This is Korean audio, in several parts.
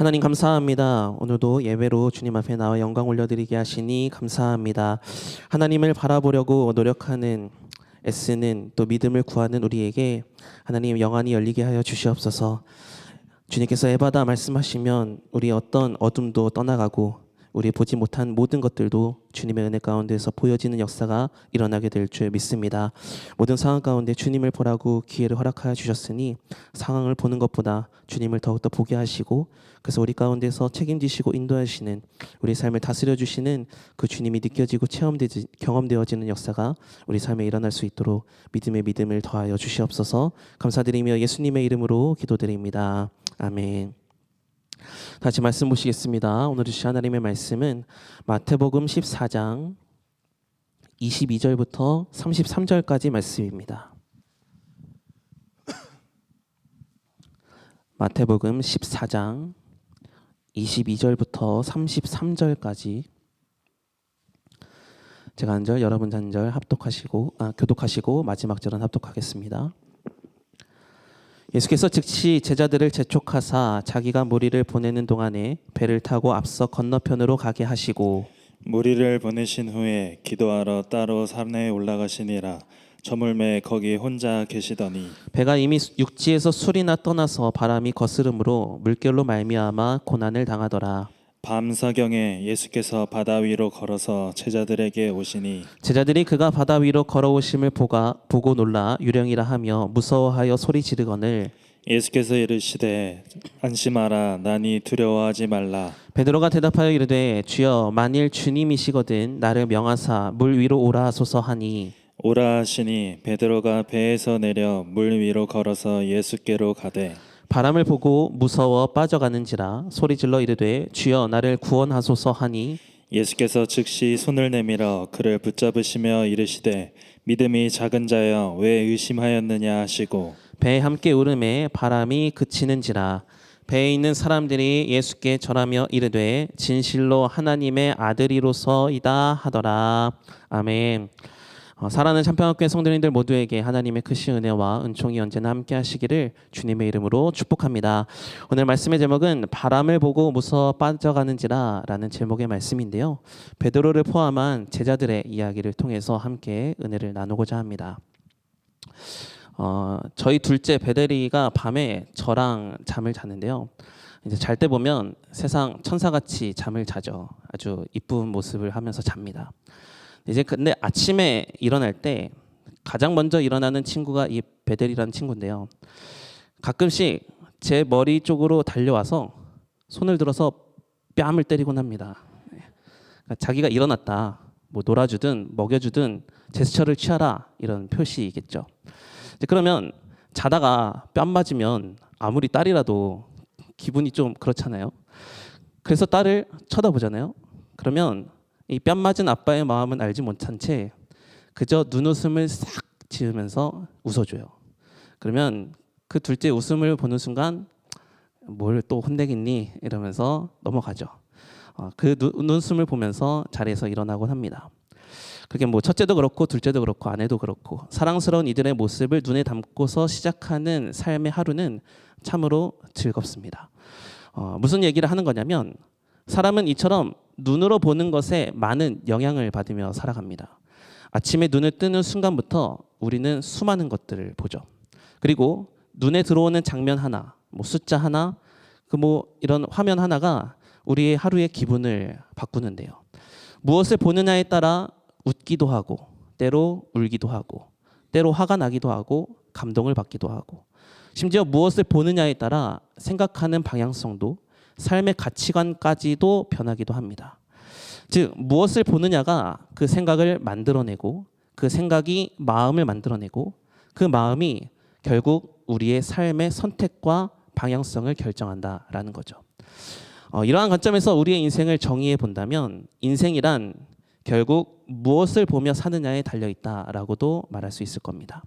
하나님 감사합니다. 오늘도 예배로 주님 앞에 나와 영광 올려드리게 하시니 감사합니다. 하나님을 바라보려고 노력하는 애쓰는 또 믿음을 구하는 우리에게 하나님 영안이 열리게 하여 주시옵소서. 주님께서 에바다 말씀하시면 우리 어떤 어둠도 떠나가고 우리 보지 못한 모든 것들도 주님의 은혜 가운데서 보여지는 역사가 일어나게 될 줄 믿습니다. 모든 상황 가운데 주님을 보라고 기회를 허락하여 주셨으니 상황을 보는 것보다 주님을 더욱더 보게 하시고 그래서 우리 가운데서 책임지시고 인도하시는 우리 삶을 다스려 주시는 그 주님이 느껴지고 경험되어지는 역사가 우리 삶에 일어날 수 있도록 믿음을 더하여 주시옵소서. 감사드리며 예수님의 이름으로 기도드립니다. 아멘. 다시 말씀 보시겠습니다. 오늘 주신 하나님의 말씀은 마태복음 14장 22절부터 33절까지 말씀입니다. 마태복음 14장 22절부터 33절까지 제가 한 절, 여러분 한 절 교독하시고 마지막 절은 합독하겠습니다. 예수께서 즉시 제자들을 재촉하사 자기가 무리를 보내는 동안에 배를 타고 앞서 건너편으로 가게 하시고 무리를 보내신 후에 기도하러 따로 산에 올라가시니라. 저물매 거기 혼자 계시더니 배가 이미 육지에서 술이나 떠나서 바람이 거스름으로 물결로 말미암아 고난을 당하더라. 밤사경에 예수께서 바다 위로 걸어서 제자들에게 오시니 제자들이 그가 바다 위로 걸어오심을 보고 놀라 유령이라 하며 무서워하여 소리 지르거늘 예수께서 이르시되 안심하라. 나니 두려워하지 말라. 베드로가 대답하여 이르되 주여 만일 주님이시거든 나를 명하사 물 위로 오라 하소서 하니 오라 하시니 베드로가 배에서 내려 물 위로 걸어서 예수께로 가되 바람을 보고 무서워 빠져가는지라 소리질러 이르되 주여 나를 구원하소서 하니 예수께서 즉시 손을 내밀어 그를 붙잡으시며 이르시되 믿음이 작은 자여 왜 의심하였느냐 하시고 배에 함께 오름에 바람이 그치는지라 배에 있는 사람들이 예수께 절하며 이르되 진실로 하나님의 아들이로서이다 하더라. 아멘. 사랑하는 참평학교의 성도님들 모두에게 하나님의 크신 은혜와 은총이 언제나 함께 하시기를 주님의 이름으로 축복합니다. 오늘 말씀의 제목은 바람을 보고 무서워 빠져가는지라 라는 제목의 말씀인데요. 베드로를 포함한 제자들의 이야기를 통해서 함께 은혜를 나누고자 합니다. 저희 둘째 베데리가 밤에 저랑 잠을 자는데요. 이제 잘 때 보면 세상 천사같이 잠을 자죠. 아주 이쁜 모습을 하면서 잡니다. 이제 근데 아침에 일어날 때 가장 먼저 일어나는 친구가 이 베델이라는 친구인데요. 가끔씩 제 머리 쪽으로 달려와서 손을 들어서 뺨을 때리곤 합니다. 그러니까 자기가 일어났다, 뭐 놀아주든 먹여주든 제스처를 취하라 이런 표시이겠죠. 그러면 자다가 뺨 맞으면 아무리 딸이라도 기분이 좀 그렇잖아요. 그래서 딸을 쳐다보잖아요. 그러면 이 뺨 맞은 아빠의 마음은 알지 못한 채 그저 눈웃음을 싹 지으면서 웃어줘요. 그러면 그 둘째 웃음을 보는 순간 뭘 또 혼내겠니 이러면서 넘어가죠. 그 눈웃음을 보면서 자리에서 일어나곤 합니다. 그게 뭐 첫째도 그렇고 둘째도 그렇고 아내도 그렇고 사랑스러운 이들의 모습을 눈에 담고서 시작하는 삶의 하루는 참으로 즐겁습니다. 무슨 얘기를 하는 거냐면 사람은 이처럼 눈으로 보는 것에 많은 영향을 받으며 살아갑니다. 아침에 눈을 뜨는 순간부터 우리는 수많은 것들을 보죠. 그리고 눈에 들어오는 장면 하나, 뭐 숫자 하나, 이런 화면 하나가 우리의 하루의 기분을 바꾸는데요. 무엇을 보느냐에 따라 웃기도 하고, 때로 울기도 하고, 때로 화가 나기도 하고, 감동을 받기도 하고, 심지어 무엇을 보느냐에 따라 생각하는 방향성도 삶의 가치관까지도 변하기도 합니다. 즉 무엇을 보느냐가 그 생각을 만들어내고 그 생각이 마음을 만들어내고 그 마음이 결국 우리의 삶의 선택과 방향성을 결정한다라는 거죠. 이러한 관점에서 우리의 인생을 정의해 본다면 인생이란 결국 무엇을 보며 사느냐에 달려있다라고도 말할 수 있을 겁니다.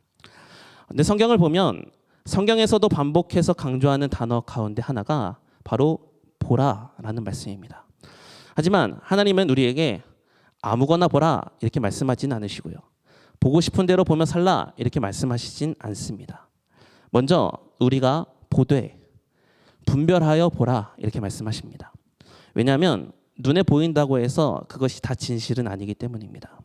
근데 성경을 보면 성경에서도 반복해서 강조하는 단어 가운데 하나가 바로 보라라는 말씀입니다. 하지만 하나님은 우리에게 아무거나 보라 이렇게 말씀하지는 않으시고요. 보고 싶은 대로 보며 살라 이렇게 말씀하시진 않습니다. 먼저 우리가 분별하여 보라 이렇게 말씀하십니다. 왜냐하면 눈에 보인다고 해서 그것이 다 진실은 아니기 때문입니다.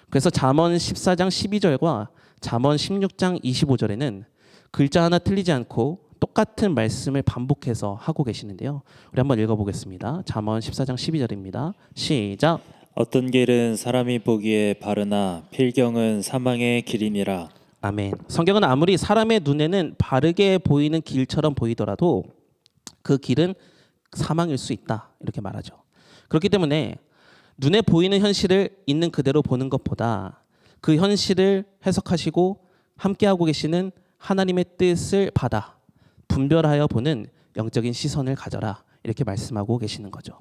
그래서 잠언 14장 12절과 잠언 16장 25절에는 글자 하나 틀리지 않고 똑같은 말씀을 반복해서 하고 계시는데요. 우리 한번 읽어보겠습니다. 잠언 14장 12절입니다. 시작. 어떤 길은 사람이 보기에 바르나 필경은 사망의 길이니라. 아멘. 성경은 아무리 사람의 눈에는 바르게 보이는 길처럼 보이더라도 그 길은 사망일 수 있다 이렇게 말하죠. 그렇기 때문에 눈에 보이는 현실을 있는 그대로 보는 것보다 그 현실을 해석하시고 함께하고 계시는 하나님의 뜻을 받아 분별하여 보는 영적인 시선을 가져라 이렇게 말씀하고 계시는 거죠.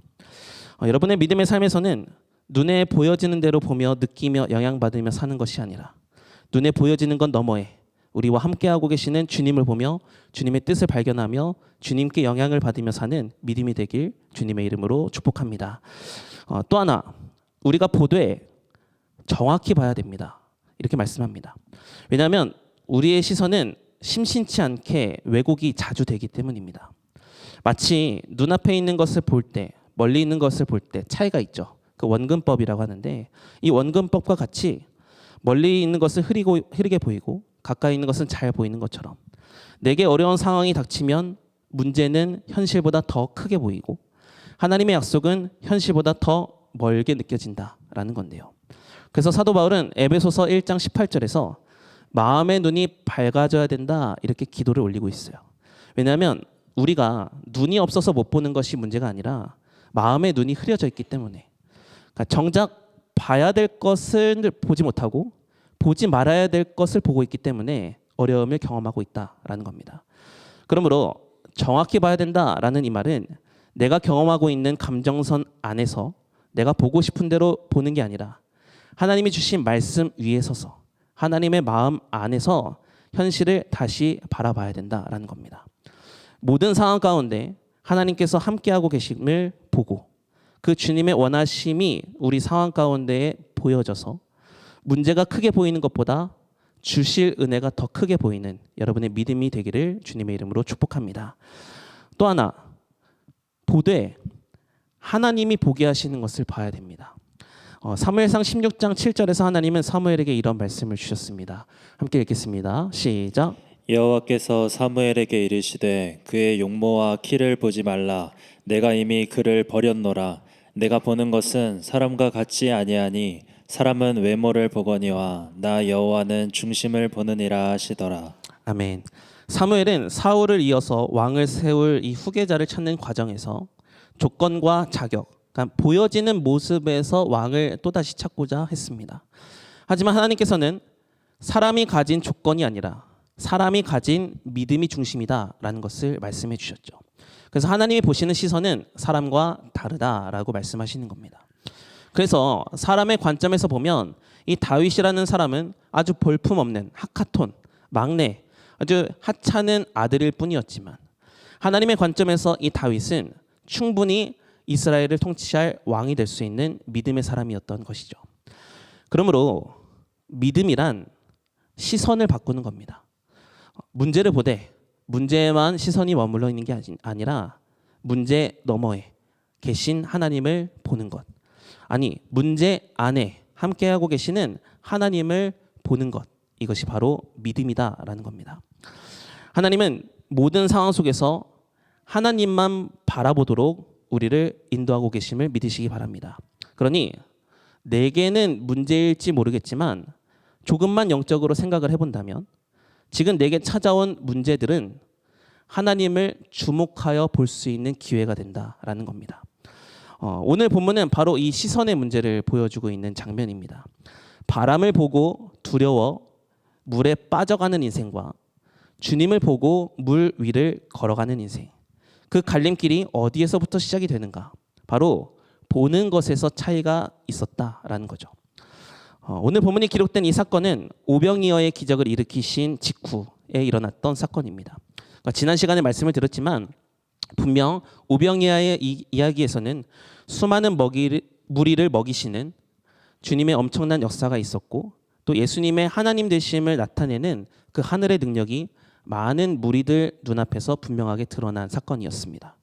여러분의 믿음의 삶에서는 눈에 보여지는 대로 보며 느끼며 영향받으며 사는 것이 아니라 눈에 보여지는 것 너머에 우리와 함께하고 계시는 주님을 보며 주님의 뜻을 발견하며 주님께 영향을 받으며 사는 믿음이 되길 주님의 이름으로 축복합니다. 또 하나 우리가 보되 정확히 봐야 됩니다. 이렇게 말씀합니다. 왜냐하면 우리의 시선은 심심치 않게 왜곡이 자주 되기 때문입니다. 마치 눈앞에 있는 것을 볼 때 멀리 있는 것을 볼 때 차이가 있죠. 그 원근법이라고 하는데 이 원근법과 같이 멀리 있는 것은 흐리게 보이고 가까이 있는 것은 잘 보이는 것처럼 내게 어려운 상황이 닥치면 문제는 현실보다 더 크게 보이고 하나님의 약속은 현실보다 더 멀게 느껴진다라는 건데요. 그래서 사도 바울은 에베소서 1장 18절에서 마음의 눈이 밝아져야 된다 이렇게 기도를 올리고 있어요. 왜냐하면 우리가 눈이 없어서 못 보는 것이 문제가 아니라 마음의 눈이 흐려져 있기 때문에 그러니까 정작 봐야 될 것을 보지 못하고 보지 말아야 될 것을 보고 있기 때문에 어려움을 경험하고 있다라는 겁니다. 그러므로 정확히 봐야 된다라는 이 말은 내가 경험하고 있는 감정선 안에서 내가 보고 싶은 대로 보는 게 아니라 하나님이 주신 말씀 위에 서서 하나님의 마음 안에서 현실을 다시 바라봐야 된다라는 겁니다. 모든 상황 가운데 하나님께서 함께하고 계심을 보고 그 주님의 원하심이 우리 상황 가운데에 보여져서 문제가 크게 보이는 것보다 주실 은혜가 더 크게 보이는 여러분의 믿음이 되기를 주님의 이름으로 축복합니다. 또 하나 보되 하나님이 보게 하시는 것을 봐야 됩니다. 사무엘상 16장 7절에서 하나님은 사무엘에게 이런 말씀을 주셨습니다. 함께 읽겠습니다. 시작. 여호와께서 사무엘에게 이르시되 그의 용모와 키를 보지 말라. 내가 이미 그를 버렸노라. 내가 보는 것은 사람과 같지 아니하니 사람은 외모를 보거니와 나 여호와는 중심을 보느니라 하시더라. 아멘. 사무엘은 사울을 이어서 왕을 세울 이 후계자를 찾는 과정에서 조건과 자격, 그러니까 보여지는 모습에서 왕을 또다시 찾고자 했습니다. 하지만 하나님께서는 사람이 가진 조건이 아니라 사람이 가진 믿음이 중심이다라는 것을 말씀해 주셨죠. 그래서 하나님이 보시는 시선은 사람과 다르다라고 말씀하시는 겁니다. 그래서 사람의 관점에서 보면 이 다윗이라는 사람은 아주 볼품없는 하카톤, 막내, 아주 하찮은 아들일 뿐이었지만 하나님의 관점에서 이 다윗은 충분히 이스라엘을 통치할 왕이 될 수 있는 믿음의 사람이었던 것이죠. 그러므로 믿음이란 시선을 바꾸는 겁니다. 문제를 보되 문제에만 시선이 머물러 있는 게 아니라 문제 너머에 계신 하나님을 보는 것. 아니, 문제 안에 함께하고 계시는 하나님을 보는 것. 이것이 바로 믿음이다라는 겁니다. 하나님은 모든 상황 속에서 하나님만 바라보도록 우리를 인도하고 계심을 믿으시기 바랍니다. 그러니 내게는 문제일지 모르겠지만 조금만 영적으로 생각을 해본다면 지금 내게 찾아온 문제들은 하나님을 주목하여 볼 수 있는 기회가 된다라는 겁니다. 오늘 본문은 바로 이 시선의 문제를 보여주고 있는 장면입니다. 바람을 보고 두려워 물에 빠져가는 인생과 주님을 보고 물 위를 걸어가는 인생. 그 갈림길이 어디에서부터 시작이 되는가? 바로 보는 것에서 차이가 있었다라는 거죠. 오늘 본문이 기록된 이 사건은 오병이어의 기적을 일으키신 직후에 일어났던 사건입니다. 그러니까 지난 시간에 말씀을 드렸지만 분명 오병이어의 이야기에서는 수많은 무리를 먹이시는 주님의 엄청난 역사가 있었고 또 예수님의 하나님 되심을 나타내는 그 하늘의 능력이 많은 무리들 눈앞에서 분명하게 드러난 사건이었습니다.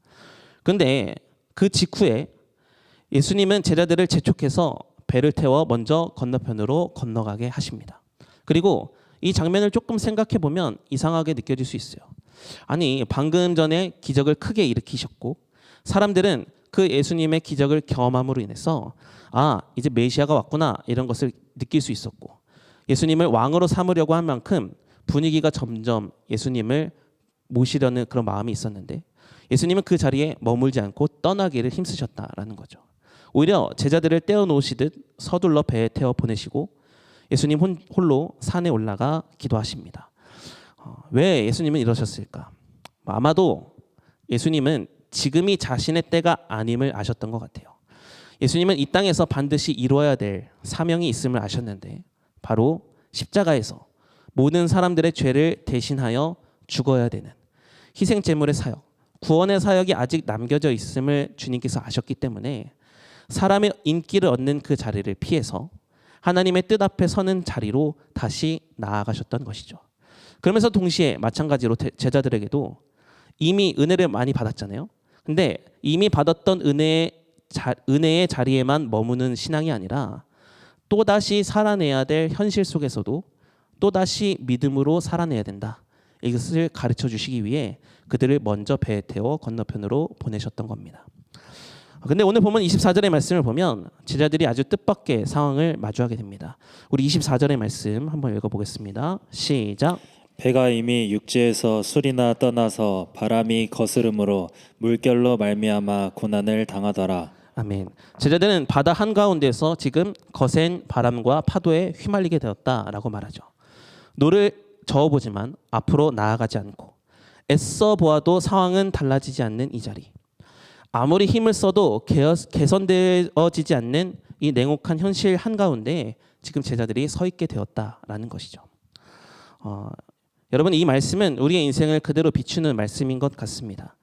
그런데 그 직후에 예수님은 제자들을 재촉해서 배를 태워 먼저 건너편으로 건너가게 하십니다. 그리고 이 장면을 조금 생각해 보면 이상하게 느껴질 수 있어요. 아니, 방금 전에 기적을 크게 일으키셨고 사람들은 그 예수님의 기적을 경험함으로 인해서 이제 메시아가 왔구나 이런 것을 느낄 수 있었고 예수님을 왕으로 삼으려고 한 만큼 분위기가 점점 예수님을 모시려는 그런 마음이 있었는데 예수님은 그 자리에 머물지 않고 떠나기를 힘쓰셨다라는 거죠. 오히려 제자들을 떼어놓으시듯 서둘러 배에 태워 보내시고 예수님 홀로 산에 올라가 기도하십니다. 왜 예수님은 이러셨을까? 아마도 예수님은 지금이 자신의 때가 아님을 아셨던 것 같아요. 예수님은 이 땅에서 반드시 이루어야 될 사명이 있음을 아셨는데 바로 십자가에서 모든 사람들의 죄를 대신하여 죽어야 되는 희생제물의 사역, 구원의 사역이 아직 남겨져 있음을 주님께서 아셨기 때문에 사람의 인기를 얻는 그 자리를 피해서 하나님의 뜻 앞에 서는 자리로 다시 나아가셨던 것이죠. 그러면서 동시에 마찬가지로 제자들에게도 이미 은혜를 많이 받았잖아요. 근데 이미 받았던 은혜의 자리에만 머무는 신앙이 아니라 또다시 살아내야 될 현실 속에서도 또다시 믿음으로 살아내야 된다. 이것을 가르쳐 주시기 위해 그들을 먼저 배에 태워 건너편으로 보내셨던 겁니다. 근데 오늘 보면 24절의 말씀을 보면 제자들이 아주 뜻밖의 상황을 마주하게 됩니다. 우리 24절의 말씀 한번 읽어보겠습니다. 시작. 배가 이미 육지에서 술이나 떠나서 바람이 거스름으로 물결로 말미암아 고난을 당하더라. 아멘. 제자들은 바다 한가운데서 지금 거센 바람과 파도에 휘말리게 되었다라고 말하죠. 노를 저어보지만 앞으로 나아가지 않고 애써 보아도 상황은 달라지지 않는 이 자리. 아무리 힘을 써도 개선되어지지 않는 이 냉혹한 현실 한가운데 지금 제자들이 서 있게 되었다라는 것이죠. 여러분, 이 말씀은 우리의 인생을 그대로 비추는 말씀인 것 같습니다.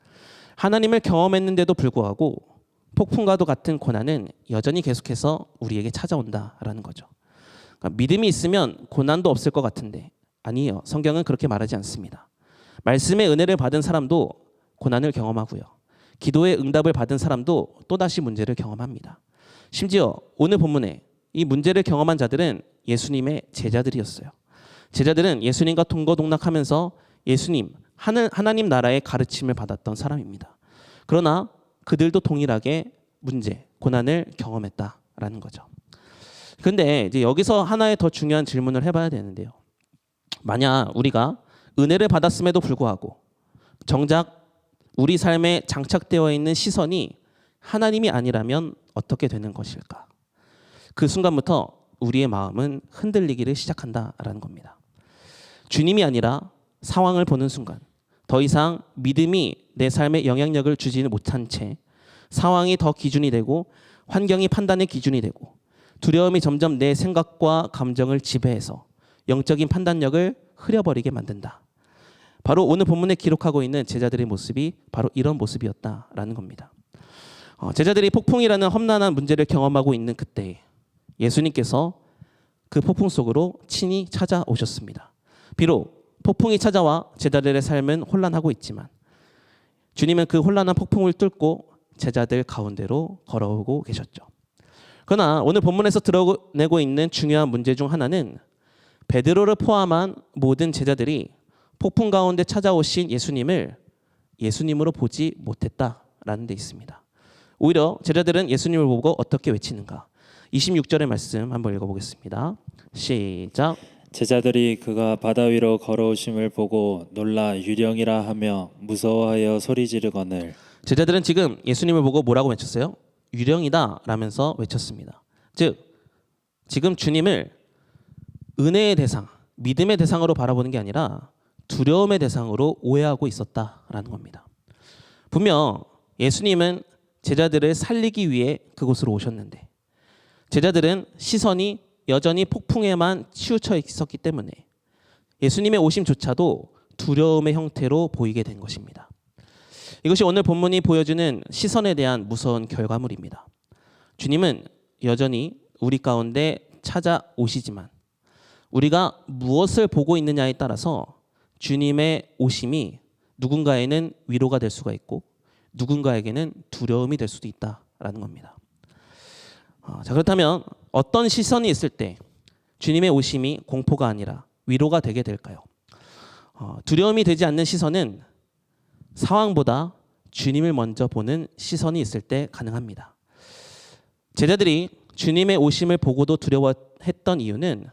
하나님을 경험했는데도 불구하고 폭풍과도 같은 고난은 여전히 계속해서 우리에게 찾아온다라는 거죠. 그러니까 믿음이 있으면 고난도 없을 것 같은데 아니에요. 성경은 그렇게 말하지 않습니다. 말씀의 은혜를 받은 사람도 고난을 경험하고요. 기도의 응답을 받은 사람도 또다시 문제를 경험합니다. 심지어 오늘 본문에 이 문제를 경험한 자들은 예수님의 제자들이었어요. 제자들은 예수님과 동거동락하면서 예수님, 하나님 나라의 가르침을 받았던 사람입니다. 그러나 그들도 동일하게 문제, 고난을 경험했다라는 거죠. 그런데 이제 여기서 하나의 더 중요한 질문을 해봐야 되는데요. 만약 우리가 은혜를 받았음에도 불구하고 정작 우리 삶에 장착되어 있는 시선이 하나님이 아니라면 어떻게 되는 것일까? 그 순간부터 우리의 마음은 흔들리기를 시작한다라는 겁니다. 주님이 아니라 상황을 보는 순간 더 이상 믿음이 내 삶에 영향력을 주지는 못한 채 상황이 더 기준이 되고 환경이 판단의 기준이 되고 두려움이 점점 내 생각과 감정을 지배해서 영적인 판단력을 흐려버리게 만든다. 바로 오늘 본문에 기록하고 있는 제자들의 모습이 바로 이런 모습이었다라는 겁니다. 제자들이 폭풍이라는 험난한 문제를 경험하고 있는 그때 예수님께서 그 폭풍 속으로 친히 찾아오셨습니다. 비록 폭풍이 찾아와 제자들의 삶은 혼란하고 있지만 주님은 그 혼란한 폭풍을 뚫고 제자들 가운데로 걸어오고 계셨죠. 그러나 오늘 본문에서 드러내고 있는 중요한 문제 중 하나는 베드로를 포함한 모든 제자들이 폭풍 가운데 찾아오신 예수님을 예수님으로 보지 못했다라는 데 있습니다. 오히려 제자들은 예수님을 보고 어떻게 외치는가? 26절의 말씀 한번 읽어보겠습니다. 시작. 제자들이 그가 바다 위로 걸어오심을 보고 놀라 유령이라 하며 무서워하여 소리 지르거늘. 제자들은 지금 예수님을 보고 뭐라고 외쳤어요? 유령이다 라면서 외쳤습니다. 즉 지금 주님을 은혜의 대상, 믿음의 대상으로 바라보는 게 아니라 두려움의 대상으로 오해하고 있었다라는 겁니다. 분명 예수님은 제자들을 살리기 위해 그곳으로 오셨는데 제자들은 시선이 여전히 폭풍에만 치우쳐 있었기 때문에 예수님의 오심조차도 두려움의 형태로 보이게 된 것입니다. 이것이 오늘 본문이 보여주는 시선에 대한 무서운 결과물입니다. 주님은 여전히 우리 가운데 찾아오시지만 우리가 무엇을 보고 있느냐에 따라서 주님의 오심이 누군가에는 위로가 될 수가 있고 누군가에게는 두려움이 될 수도 있다라는 겁니다. 자, 그렇다면 어떤 시선이 있을 때 주님의 오심이 공포가 아니라 위로가 되게 될까요? 두려움이 되지 않는 시선은 상황보다 주님을 먼저 보는 시선이 있을 때 가능합니다. 제자들이 주님의 오심을 보고도 두려워했던 이유는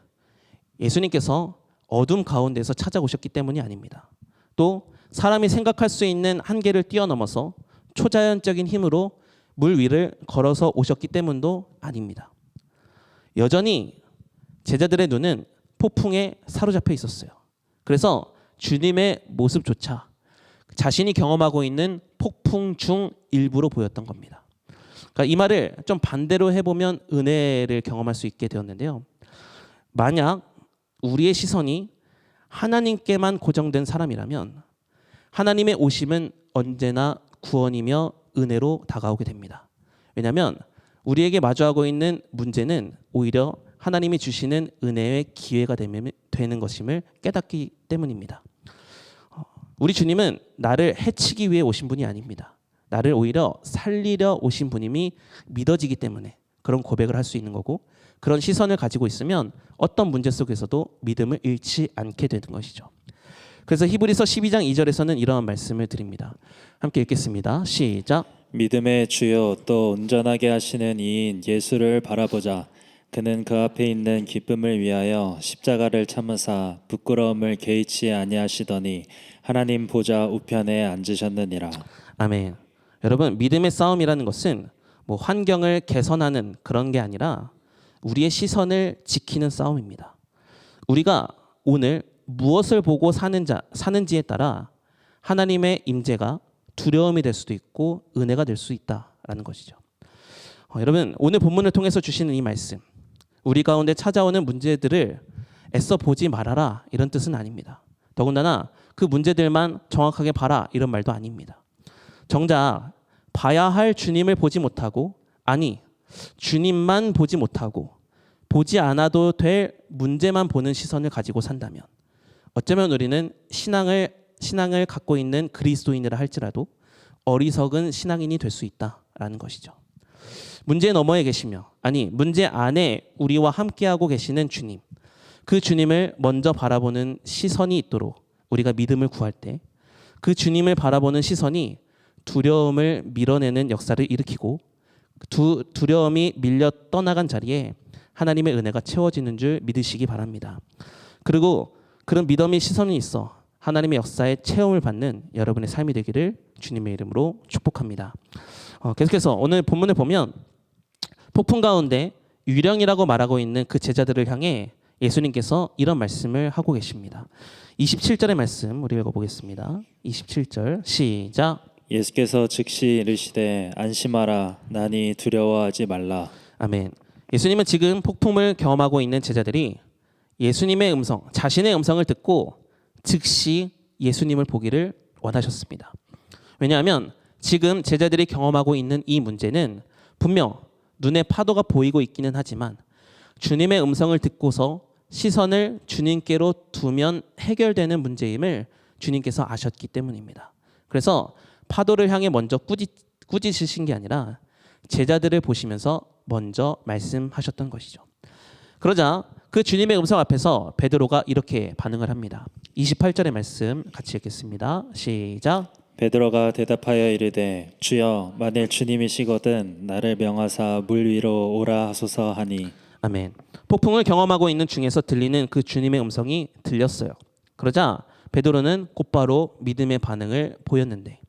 예수님께서 어둠 가운데서 찾아오셨기 때문이 아닙니다. 또 사람이 생각할 수 있는 한계를 뛰어넘어서 초자연적인 힘으로 물 위를 걸어서 오셨기 때문도 아닙니다. 여전히 제자들의 눈은 폭풍에 사로잡혀 있었어요. 그래서 주님의 모습조차 자신이 경험하고 있는 폭풍 중 일부로 보였던 겁니다. 그러니까 이 말을 좀 반대로 해보면 은혜를 경험할 수 있게 되었는데요. 만약 우리의 시선이 하나님께만 고정된 사람이라면 하나님의 오심은 언제나 구원이며 은혜로 다가오게 됩니다. 왜냐하면 우리에게 마주하고 있는 문제는 오히려 하나님이 주시는 은혜의 기회가 되는 것임을 깨닫기 때문입니다. 우리 주님은 나를 해치기 위해 오신 분이 아닙니다. 나를 오히려 살리려 오신 분임이 믿어지기 때문에 그런 고백을 할 수 있는 거고, 그런 시선을 가지고 있으면 어떤 문제 속에서도 믿음을 잃지 않게 되는 것이죠. 그래서 히브리서 12장 2절에서는 이러한 말씀을 드립니다. 함께 읽겠습니다. 시작. 믿음의 주요 또 온전하게 하시는 이인 예수를 바라보자. 그는 그 앞에 있는 기쁨을 위하여 십자가를 참으사 부끄러움을 개의치 아니하시더니 하나님 보좌 우편에 앉으셨느니라. 아멘. 여러분, 믿음의 싸움이라는 것은 뭐 환경을 개선하는 그런 게 아니라 우리의 시선을 지키는 싸움입니다. 우리가 오늘 무엇을 보고 사는지에 따라 하나님의 임재가 두려움이 될 수도 있고 은혜가 될 수 있다라는 것이죠. 여러분, 오늘 본문을 통해서 주시는 이 말씀, 우리 가운데 찾아오는 문제들을 애써 보지 말아라 이런 뜻은 아닙니다. 더군다나 그 문제들만 정확하게 봐라 이런 말도 아닙니다. 정작 봐야 할 주님을 보지 못하고, 아니 주님만 보지 못하고 보지 않아도 될 문제만 보는 시선을 가지고 산다면 어쩌면 우리는 신앙을 갖고 있는 그리스도인이라 할지라도 어리석은 신앙인이 될 수 있다라는 것이죠. 문제 너머에 계시며, 아니 문제 안에 우리와 함께하고 계시는 주님, 그 주님을 먼저 바라보는 시선이 있도록 우리가 믿음을 구할 때 그 주님을 바라보는 시선이 두려움을 밀어내는 역사를 일으키고 두려움이 밀려 떠나간 자리에 하나님의 은혜가 채워지는 줄 믿으시기 바랍니다. 그리고 그런 믿음의 시선이 있어 하나님의 역사에 체험을 받는 여러분의 삶이 되기를 주님의 이름으로 축복합니다. 계속해서 오늘 본문을 보면 폭풍 가운데 유령이라고 말하고 있는 그 제자들을 향해 예수님께서 이런 말씀을 하고 계십니다. 27절의 말씀 우리 읽어보겠습니다. 27절 시작. 예수께서 즉시 이르시되 안심하라 나니 두려워하지 말라. 아멘. 예수님은 지금 폭풍을 경험하고 있는 제자들이 예수님의 음성, 자신의 음성을 듣고 즉시 예수님을 보기를 원하셨습니다. 왜냐하면 지금 제자들이 경험하고 있는 이 문제는 분명 눈에 파도가 보이고 있기는 하지만 주님의 음성을 듣고서 시선을 주님께로 두면 해결되는 문제임을 주님께서 아셨기 때문입니다. 그래서 파도를 향해 먼저 꾸짖으신 게 아니라 제자들을 보시면서 먼저 말씀하셨던 것이죠. 그러자 그 주님의 음성 앞에서 베드로가 이렇게 반응을 합니다. 28절의 말씀 같이 읽겠습니다. 시작. 베드로가 대답하여 이르되 주여 만일 주님이시거든 나를 명하사 물 위로 오라 하소서 하니. 아멘. 폭풍을 경험하고 있는 중에서 들리는 그 주님의 음성이 들렸어요. 그러자 베드로는 곧바로 믿음의 반응을 보였는데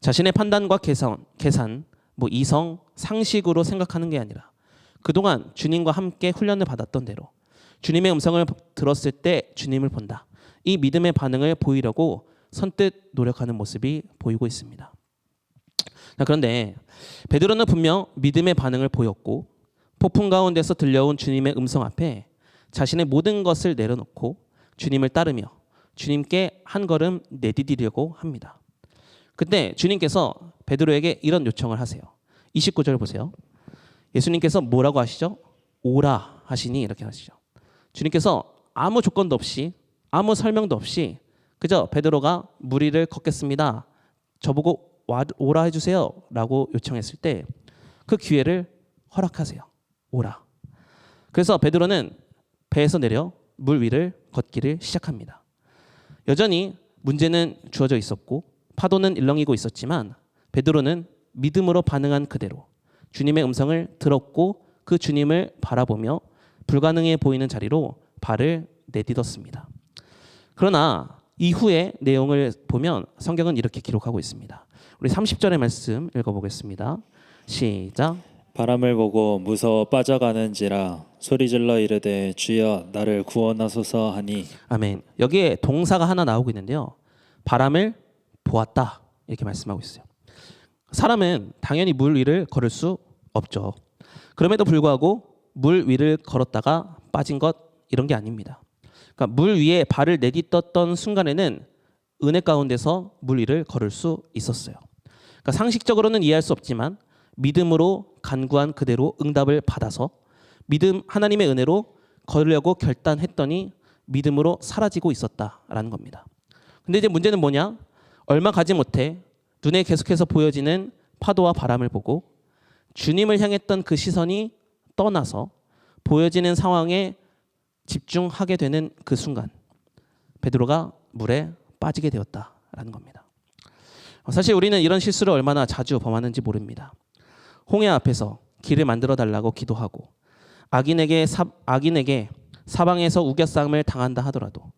자신의 판단과 계산, 이성, 상식으로 생각하는 게 아니라 그동안 주님과 함께 훈련을 받았던 대로 주님의 음성을 들었을 때 주님을 본다. 이 믿음의 반응을 보이려고 선뜻 노력하는 모습이 보이고 있습니다. 그런데 베드로는 분명 믿음의 반응을 보였고 폭풍 가운데서 들려온 주님의 음성 앞에 자신의 모든 것을 내려놓고 주님을 따르며 주님께 한 걸음 내디디려고 합니다. 그때 주님께서 베드로에게 이런 요청을 하세요. 29절 보세요. 예수님께서 뭐라고 하시죠? 오라 하시니 이렇게 하시죠. 주님께서 아무 조건도 없이 아무 설명도 없이 그죠? 베드로가 물 위를 걷겠습니다. 저보고 오라 해주세요라고 요청했을 때 그 기회를 허락하세요. 오라. 그래서 베드로는 배에서 내려 물 위를 걷기를 시작합니다. 여전히 문제는 주어져 있었고 파도는 일렁이고 있었지만 베드로는 믿음으로 반응한 그대로 주님의 음성을 들었고 그 주님을 바라보며 불가능해 보이는 자리로 발을 내딛었습니다. 그러나 이후의 내용을 보면 성경은 이렇게 기록하고 있습니다. 우리 30절의 말씀 읽어보겠습니다. 시작. 바람을 보고 무서워 빠져가는지라 소리질러 이르되 주여 나를 구원하소서 하니. 아멘. 여기에 동사가 하나 나오고 있는데요. 바람을 보았다 이렇게 말씀하고 있어요. 사람은 당연히 물 위를 걸을 수 없죠. 그럼에도 불구하고 물 위를 걸었다가 빠진 것 이런 게 아닙니다. 그러니까 물 위에 발을 내딛었던 순간에는 은혜 가운데서 물 위를 걸을 수 있었어요. 그러니까 상식적으로는 이해할 수 없지만 믿음으로 간구한 그대로 응답을 받아서 하나님의 은혜로 걸으려고 결단했더니 믿음으로 사라지고 있었다라는 겁니다. 근데 이제 문제는 뭐냐? 얼마 가지 못해 눈에 계속해서 보여지는 파도와 바람을 보고 주님을 향했던 그 시선이 떠나서 보여지는 상황에 집중하게 되는 그 순간 베드로가 물에 빠지게 되었다라는 겁니다. 사실 우리는 이런 실수를 얼마나 자주 범하는지 모릅니다. 홍해 앞에서 길을 만들어 달라고 기도하고 악인에게 사방에서 우겨싸움을 당한다 하더라도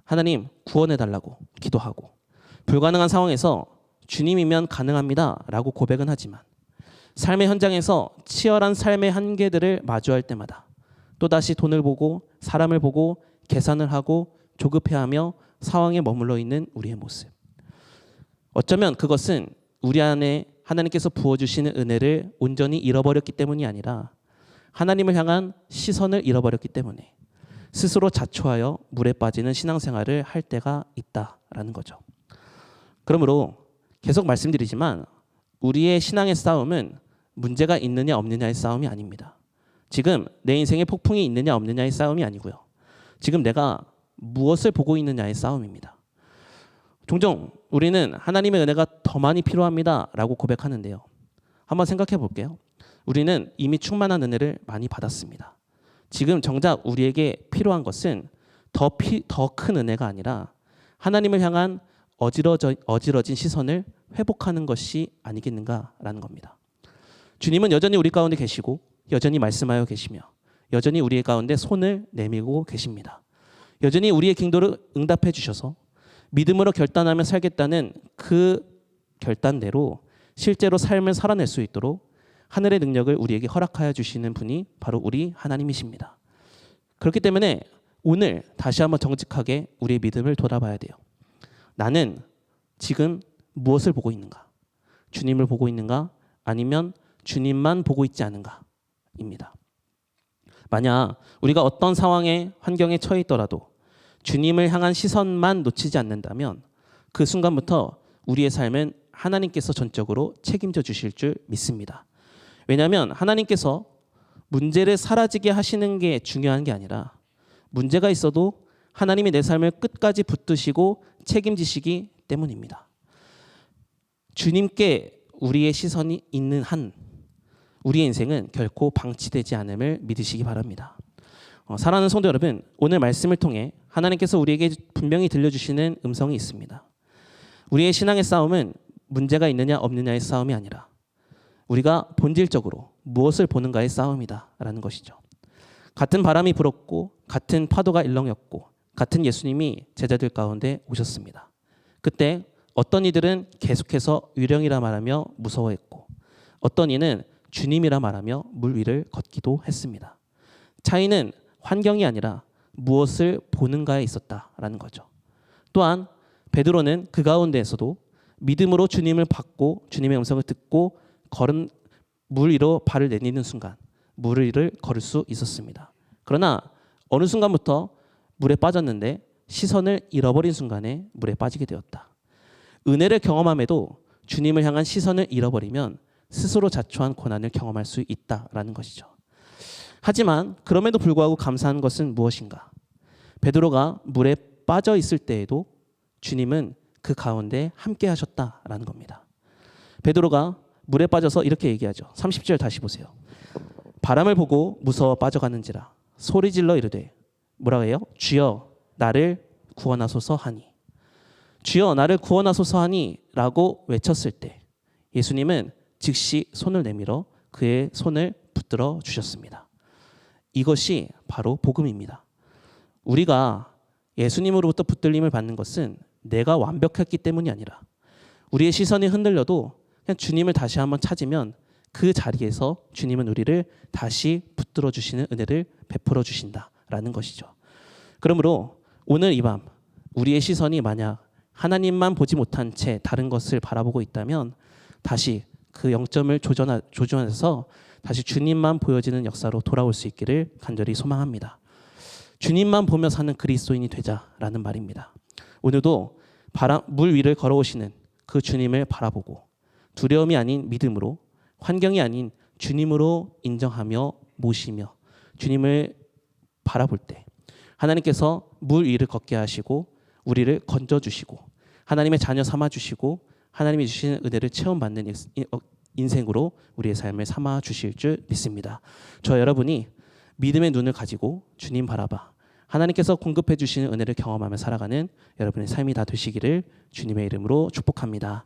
하나님 구원해 달라고 기도하고 불가능한 상황에서 주님이면 가능합니다 라고 고백은 하지만 삶의 현장에서 치열한 삶의 한계들을 마주할 때마다 또다시 돈을 보고 사람을 보고 계산을 하고 조급해하며 상황에 머물러 있는 우리의 모습. 어쩌면 그것은 우리 안에 하나님께서 부어주시는 은혜를 온전히 잃어버렸기 때문이 아니라 하나님을 향한 시선을 잃어버렸기 때문에 스스로 자초하여 물에 빠지는 신앙생활을 할 때가 있다라는 거죠. 그러므로 계속 말씀드리지만 우리의 신앙의 싸움은 문제가 있느냐 없느냐의 싸움이 아닙니다. 지금 내 인생에 폭풍이 있느냐 없느냐의 싸움이 아니고요. 지금 내가 무엇을 보고 있느냐의 싸움입니다. 종종 우리는 하나님의 은혜가 더 많이 필요합니다 라고 고백하는데요. 한번 생각해 볼게요. 우리는 이미 충만한 은혜를 많이 받았습니다. 지금 정작 우리에게 필요한 것은 더 큰 은혜가 아니라 하나님을 향한 어지러진 시선을 회복하는 것이 아니겠는가라는 겁니다. 주님은 여전히 우리 가운데 계시고 여전히 말씀하여 계시며 여전히 우리 가운데 손을 내밀고 계십니다. 여전히 우리의 기도를 응답해 주셔서 믿음으로 결단하며 살겠다는 그 결단대로 실제로 삶을 살아낼 수 있도록 하늘의 능력을 우리에게 허락하여 주시는 분이 바로 우리 하나님이십니다. 그렇기 때문에 오늘 다시 한번 정직하게 우리의 믿음을 돌아봐야 돼요. 나는 지금 무엇을 보고 있는가? 주님을 보고 있는가? 아니면 주님만 보고 있지 않은가입니다. 만약 우리가 어떤 상황에 환경에 처해 있더라도 주님을 향한 시선만 놓치지 않는다면 그 순간부터 우리의 삶은 하나님께서 전적으로 책임져 주실 줄 믿습니다. 왜냐하면 하나님께서 문제를 사라지게 하시는 게 중요한 게 아니라 문제가 있어도 하나님이 내 삶을 끝까지 붙드시고 책임지시기 때문입니다. 주님께 우리의 시선이 있는 한 우리의 인생은 결코 방치되지 않음을 믿으시기 바랍니다. 사랑하는 성도 여러분, 오늘 말씀을 통해 하나님께서 우리에게 분명히 들려주시는 음성이 있습니다. 우리의 신앙의 싸움은 문제가 있느냐 없느냐의 싸움이 아니라 우리가 본질적으로 무엇을 보는가의 싸움이다 라는 것이죠. 같은 바람이 불었고 같은 파도가 일렁였고 같은 예수님이 제자들 가운데 오셨습니다. 그때 어떤 이들은 계속해서 유령이라 말하며 무서워했고 어떤 이는 주님이라 말하며 물 위를 걷기도 했습니다. 차이는 환경이 아니라 무엇을 보는가에 있었다라는 거죠. 또한 베드로는 그 가운데에서도 믿음으로 주님을 받고 주님의 음성을 듣고 걸은 물 위로 발을 내딛는 순간 물 위를 걸을 수 있었습니다. 그러나 어느 순간부터 물에 빠졌는데 시선을 잃어버린 순간에 물에 빠지게 되었다. 은혜를 경험함에도 주님을 향한 시선을 잃어버리면 스스로 자초한 고난을 경험할 수 있다라는 것이죠. 하지만 그럼에도 불구하고 감사한 것은 무엇인가? 베드로가 물에 빠져 있을 때에도 주님은 그 가운데 함께 하셨다라는 겁니다. 베드로가 물에 빠져서 이렇게 얘기하죠. 30절 다시 보세요. 바람을 보고 무서워 빠져가는지라 소리질러 이르되 뭐라고 해요? 주여 나를 구원하소서 하니. 주여 나를 구원하소서 하니 라고 외쳤을 때 예수님은 즉시 손을 내밀어 그의 손을 붙들어 주셨습니다. 이것이 바로 복음입니다. 우리가 예수님으로부터 붙들림을 받는 것은 내가 완벽했기 때문이 아니라 우리의 시선이 흔들려도 그냥 주님을 다시 한번 찾으면 그 자리에서 주님은 우리를 다시 붙들어 주시는 은혜를 베풀어 주신다라는 것이죠. 그러므로 오늘 이 밤 우리의 시선이 만약 하나님만 보지 못한 채 다른 것을 바라보고 있다면 다시 그 영점을 조정해서 다시 주님만 보여지는 역사로 돌아올 수 있기를 간절히 소망합니다. 주님만 보며 사는 그리스도인이 되자라는 말입니다. 오늘도 물 위를 걸어오시는 그 주님을 바라보고 두려움이 아닌 믿음으로 환경이 아닌 주님으로 인정하며 모시며 주님을 바라볼 때 하나님께서 물 위를 걷게 하시고 우리를 건져주시고 하나님의 자녀 삼아주시고 하나님이 주시는 은혜를 체험받는 인생으로 우리의 삶을 삼아주실 줄 믿습니다. 저 여러분이 믿음의 눈을 가지고 주님 바라봐 하나님께서 공급해 주시는 은혜를 경험하며 살아가는 여러분의 삶이 다 되시기를 주님의 이름으로 축복합니다.